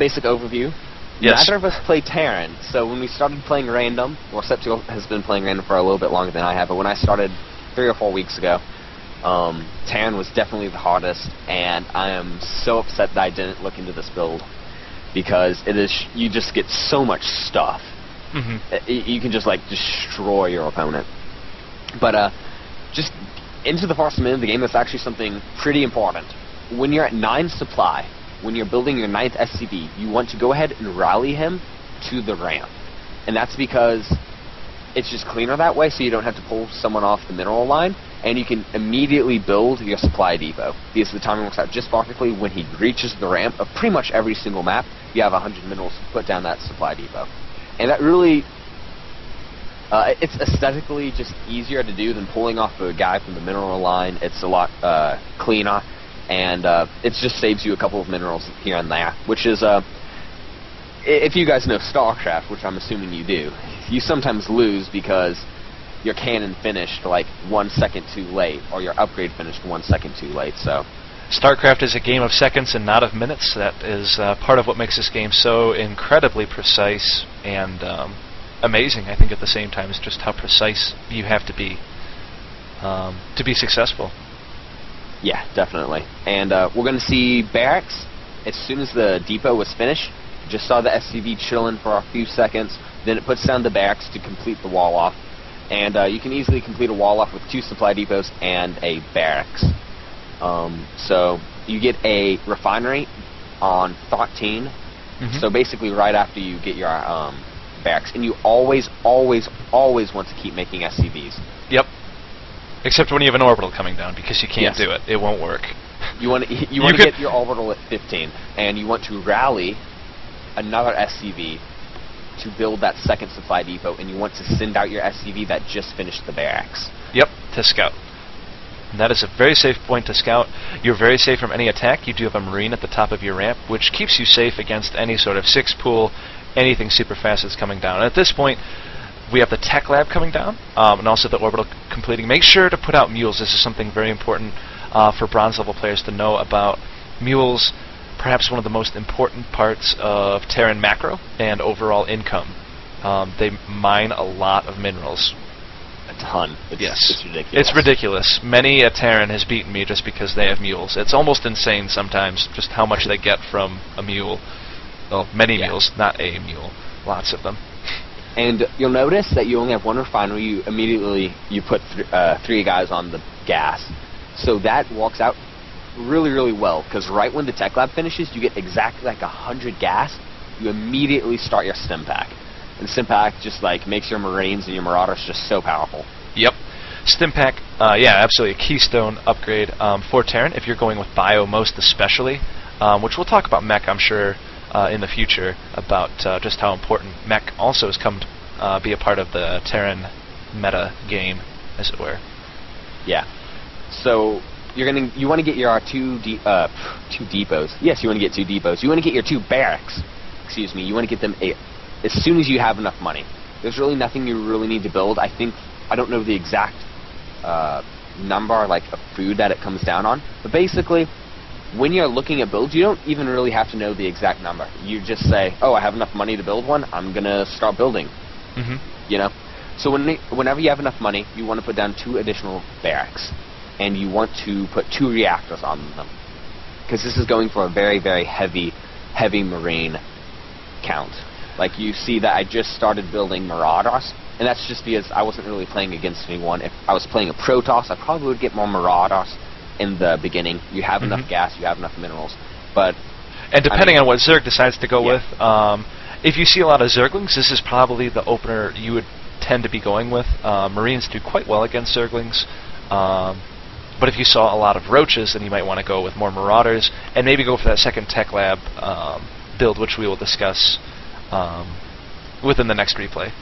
basic overview. Yes. Neither of us play Terran, so when we started playing random, well, Septiel has been playing random for a little bit longer than I have, but when I started 3 or 4 weeks ago, Terran was definitely the hardest, and I am so upset that I didn't look into this build, because it is you just get so much stuff. You can just, like, destroy your opponent. But, just into the first minute of the game, that's actually something pretty important. When you're at 9 supply, when you're building your 9th SCV, you want to go ahead and rally him to the ramp. And that's because it's just cleaner that way, so you don't have to pull someone off the mineral line, and you can immediately build your supply depot. Because the timing works out just perfectly. When he reaches the ramp of pretty much every single map, you have 100 minerals to put down that supply depot. And that really... it's aesthetically just easier to do than pulling off a guy from the mineral line. It's a lot cleaner, and it just saves you a couple of minerals here and there, which is, if you guys know StarCraft, which I'm assuming you do, you sometimes lose because your cannon finished like 1 second too late, or your upgrade finished 1 second too late, so... StarCraft is a game of seconds and not of minutes. That is part of what makes this game so incredibly precise and amazing, I think, at the same time, is just how precise you have to be successful. Yeah, definitely. And we're going to see barracks as soon as the depot was finished. Just saw the SCV chilling for a few seconds. Then it puts down the barracks to complete the wall off. And you can easily complete a wall off with 2 supply depots and a barracks. So you get a refinery on 13. So basically right after you get your barracks. And you always, always, always want to keep making SCVs. Yep. Except when you have an orbital coming down, because you can't do it. It won't work. You want to get your orbital at 15, and you want to rally another SCV to build that second supply depot, and you want to send out your SCV that just finished the barracks. Yep, to scout. And that is a very safe point to scout. You're very safe from any attack. You do have a Marine at the top of your ramp, which keeps you safe against any sort of 6-pool, anything super fast that's coming down. And at this point, we have the tech lab coming down, and also the orbital completing. Make sure to put out mules. This is something very important for bronze level players to know about. Mules, perhaps one of the most important parts of Terran macro and overall income. They mine a lot of minerals. A ton. It's ridiculous. It's ridiculous. Many a Terran has beaten me just because they have mules. It's almost insane sometimes just how much they get from a mule. Well, many mules, not a mule. Lots of them. And you'll notice that you only have 1 refinery. You immediately put 3 guys on the gas. So that walks out really, really well, because right when the tech lab finishes, you get exactly like 100 gas. You immediately start your stim pack. And stim pack just like makes your Marines and your Marauders just so powerful. Yep. Stim pack, yeah, absolutely a keystone upgrade for Terran, if you're going with bio most especially, which we'll talk about mech, I'm sure, in the future, about just how important mech also has come to be a part of the Terran meta game, as it were. Yeah. So you want to get your 2 depots. Yes, you want to get 2 depots. You want to get your 2 barracks. Excuse me. You want to get them as soon as you have enough money. There's really nothing you really need to build. I don't know the exact number, like, of food that it comes down on, but basically, when you're looking at builds, you don't even really have to know the exact number. You just say, oh, I have enough money to build one, I'm going to start building. You know? So whenever you have enough money, you want to put down 2 additional barracks. And you want to put 2 reactors on them. Because this is going for a very, very heavy Marine count. Like, you see that I just started building Marauders, and that's just because I wasn't really playing against anyone. If I was playing a Protoss, I probably would get more Marauders in the beginning. You have enough gas, you have enough minerals, but... And depending on what Zerg decides to go with, if you see a lot of Zerglings, this is probably the opener you would tend to be going with. Marines do quite well against Zerglings, but if you saw a lot of Roaches, then you might want to go with more Marauders, and maybe go for that second Tech Lab build, which we will discuss within the next replay.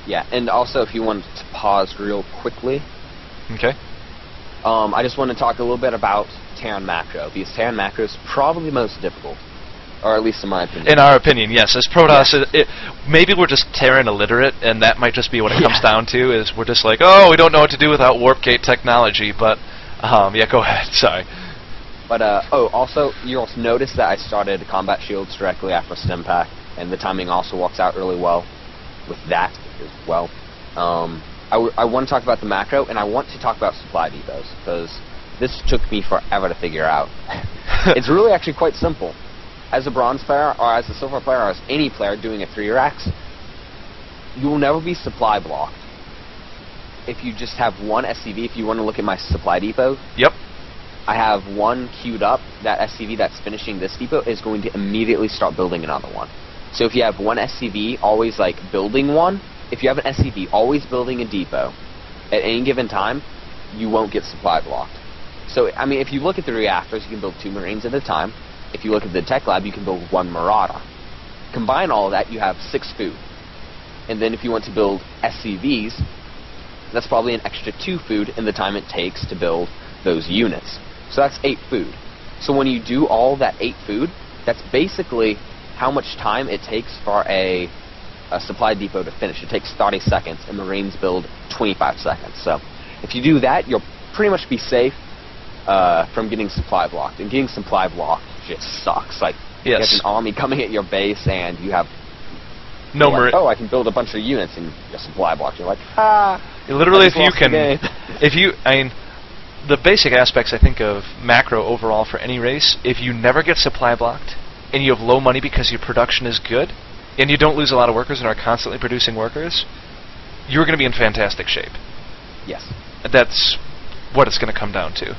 Yeah, and also if you want to pause real quickly. Okay. I just want to talk a little bit about Terran Macro, because Terran Macro is probably the most difficult, or at least in my opinion. In our opinion, yes. As Protoss, maybe we're just Terran illiterate, and that might just be what it comes down to, is we're just like, oh, we don't know what to do without warp gate technology, but, yeah, go ahead, sorry. But oh, also you'll notice that I started combat shields directly after stim pack, and the timing also works out really well with that as well. I want to talk about the macro, and I want to talk about supply depots, because this took me forever to figure out. It's really actually quite simple. As a bronze player, or as a silver player, or as any player doing a 3-racks, you will never be supply blocked. If you just have one SCV, if you want to look at my supply depot, Yep. I have one queued up. That SCV that's finishing this depot is going to immediately start building another one. So if you have one SCV always like building one, if you have an SCV always building a depot at any given time, you won't get supply blocked. So I mean, if you look at the reactors, you can build 2 Marines at a time. If you look at the tech lab, you can build 1 Marauder. Combine all of that, you have 6 food. And then if you want to build SCVs, that's probably an extra 2 food in the time it takes to build those units. So that's 8 food. So when you do all that 8 food, that's basically how much time it takes for a supply depot to finish. It takes 30 seconds, and Marines build 25 seconds. So if you do that, you'll pretty much be safe from getting supply blocked. And getting supply blocked just sucks. Like, you have an army coming at your base, and you have no like, oh, I can build a bunch of units, and you're supply blocked. You're like, ah. Literally, if you can, I mean, the basic aspects, I think, of macro overall for any race, if you never get supply blocked, and you have low money because your production is good, and you don't lose a lot of workers and are constantly producing workers, you're going to be in fantastic shape. Yes. That's what it's going to come down to.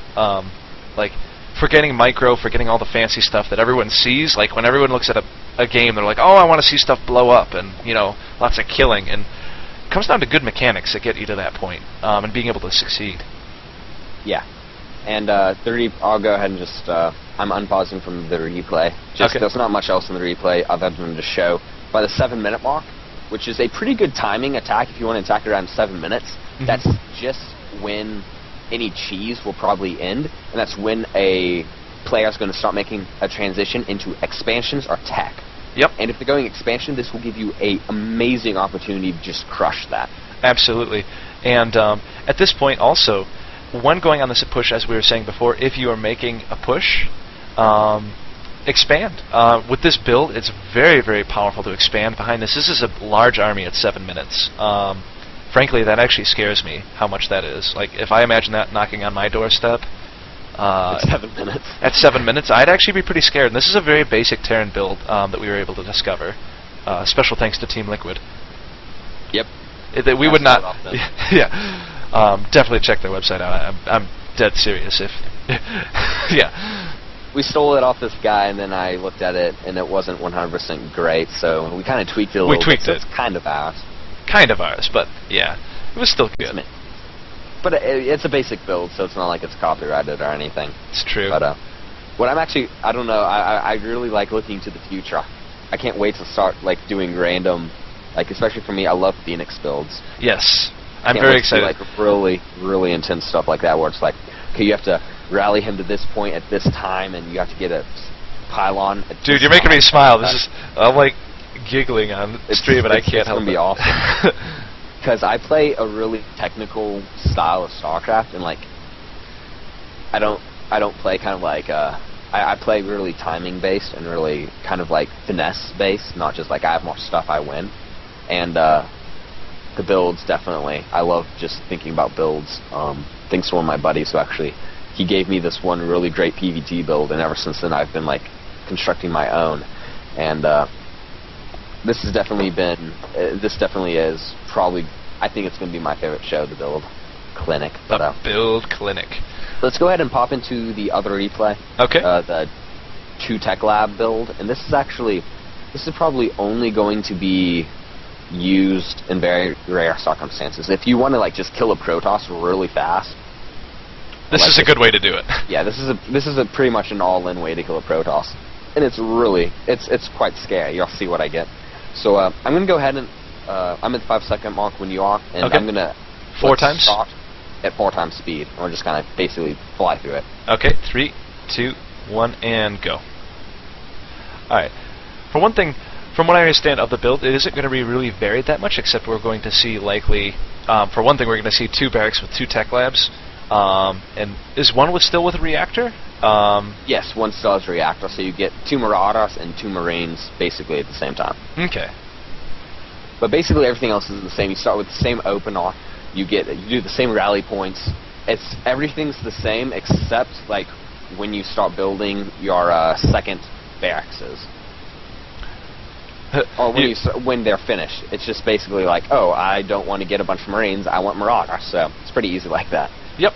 Like, forgetting micro, forgetting all the fancy stuff that everyone sees, like when everyone looks at a game, they're like, oh, I want to see stuff blow up, and, you know, lots of killing, and it comes down to good mechanics that get you to that point, and being able to succeed. Yeah. And I'll go ahead and just, I'm unpausing from the replay. Just, there's not much else in the replay other than to show by the 7-minute mark, which is a pretty good timing attack if you want to attack around 7 minutes. Mm-hmm. That's just when any cheese will probably end, and that's when a player is going to start making a transition into expansions or tech. Yep. And if they're going expansion, this will give you an amazing opportunity to just crush that. Absolutely. And at this point also, when going on this push, as we were saying before, if you are making a push, expand. With this build, it's very, very powerful to expand behind this. This is a large army at 7 minutes. Frankly, that actually scares me, how much that is. Like, if I imagine that knocking on my doorstep... at 7 minutes. At 7 minutes, I'd actually be pretty scared. And this is a very basic Terran build that we were able to discover. Special thanks to Team Liquid. Yep. We would not... Yeah. Definitely check their website out. I'm dead serious. If yeah. We stole it off this guy, and then I looked at it, and it wasn't 100% great, so we kind of tweaked it a little bit. We tweaked it. So it's kind of ours. Kind of ours, but yeah, it was still good. But it's a basic build, so it's not like it's copyrighted or anything. It's true. But what I'm actually, I don't know, I really like looking to the future. I can't wait to start like doing random, like especially for me, I love Phoenix builds. Yes, I'm very excited. Like really, really intense stuff like that, where it's like, okay, you have to rally him to this point at this time, and you have to get a pylon. Dude, you're making me smile. This is, I'm like giggling on stream, and I can't help it. It's gonna be awesome. Because I play a really technical style of StarCraft, and like, I don't play kind of like I play really timing based and really kind of like finesse based, not just like I have more stuff I win. And the builds, definitely, I love just thinking about builds. Thanks to one of my buddies who actually, he gave me this one really great PvT build, and ever since then I've been like constructing my own. And this has definitely been, this definitely is probably, I think it's going to be my favorite show, the build clinic. The build clinic. Let's go ahead and pop into the other replay. Okay. The 2 Tech Lab build, and this is probably only going to be used in very rare circumstances. If you want to like just kill a Protoss really fast, this is a good way to do it. Yeah, this is a pretty much an all-in way to kill a Protoss, and it's really it's quite scary. You'll see what I get. So I'm gonna go ahead and I'm at the 5-second mark when you are, and I'm gonna 4 times start at 4 times speed, and we're just gonna basically fly through it. Okay, 3, 2, 1, and go. All right. For one thing, from what I understand of the build, it isn't going to be really varied that much, except we're going to see likely, for one thing, we're going to see 2 barracks with 2 tech labs. And is one still with a reactor? Yes, one still has a reactor, so you get 2 Marauders and 2 Marines basically at the same time. Okay. But basically everything else is the same. You start with the same opener. You do the same rally points. Everything's the same except like when you start building your second barracks, or when they're finished. It's just basically like, oh, I don't want to get a bunch of Marines. I want Marauders. So it's pretty easy like that. Yep.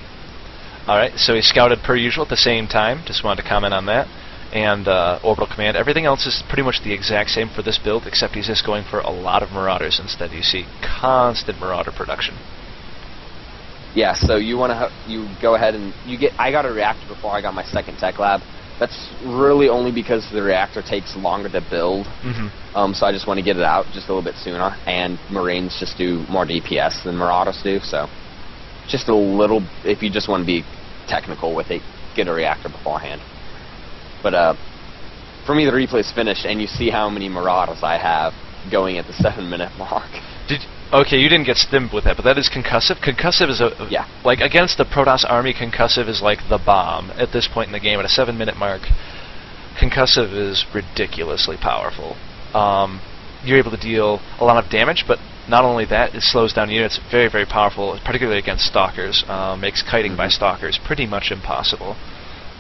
All right. So he scouted per usual at the same time. Just wanted to comment on that. And orbital command. Everything else is pretty much the exact same for this build, except he's just going for a lot of Marauders instead. You see constant Marauder production. Yeah, so you go ahead and I got a reactor before I got my second tech lab. That's really only because the reactor takes longer to build. So I just want to get it out just a little bit sooner. And Marines just do more DPS than Marauders do, so just a little. If you just want to be technical with it, get a reactor beforehand. But for me, the replay is finished, and you see how many Marauders I have going at the 7-minute mark. Okay, you didn't get stimmed with that, but that is concussive. Concussive is like against the Protoss army. Concussive is like the bomb at this point in the game. At a 7-minute mark, concussive is ridiculously powerful. You're able to deal a lot of damage, but not only that, it slows down units. Very, very powerful, particularly against stalkers. Makes kiting by stalkers pretty much impossible.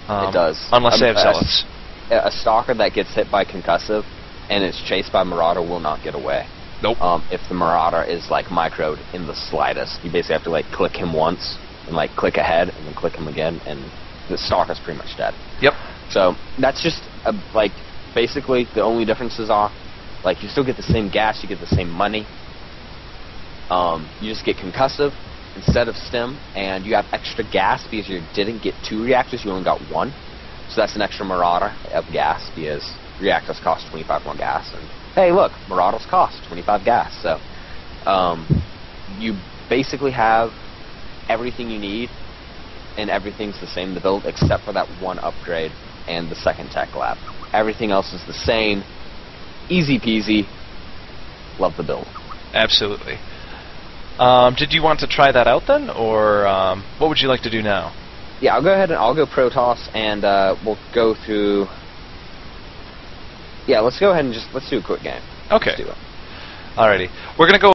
It does. Unless they have zealots. A stalker that gets hit by concussive and is chased by Marauder will not get away. Nope. If the Marauder is like microed in the slightest, you basically have to like click him once and like click ahead and then click him again, and the stalker's pretty much dead. Yep. So that's just like basically the only differences are like you still get the same gas, you get the same money. You just get concussive instead of stim, and you have extra gas because you didn't get 2 reactors, you only got 1. So that's an extra Marauder of gas because reactors cost 25 more gas, and hey, look, Marauders cost 25 gas. So you basically have everything you need, and everything's the same to build except for that 1 upgrade and the second tech lab. Everything else is the same. Easy peasy. Love the build. Absolutely. Did you want to try that out then, or what would you like to do now? Yeah, I'll go ahead and I'll go Protoss, and we'll go through. Yeah, let's go ahead and let's do a quick game. Okay. Let's do it. Alrighty. We're gonna go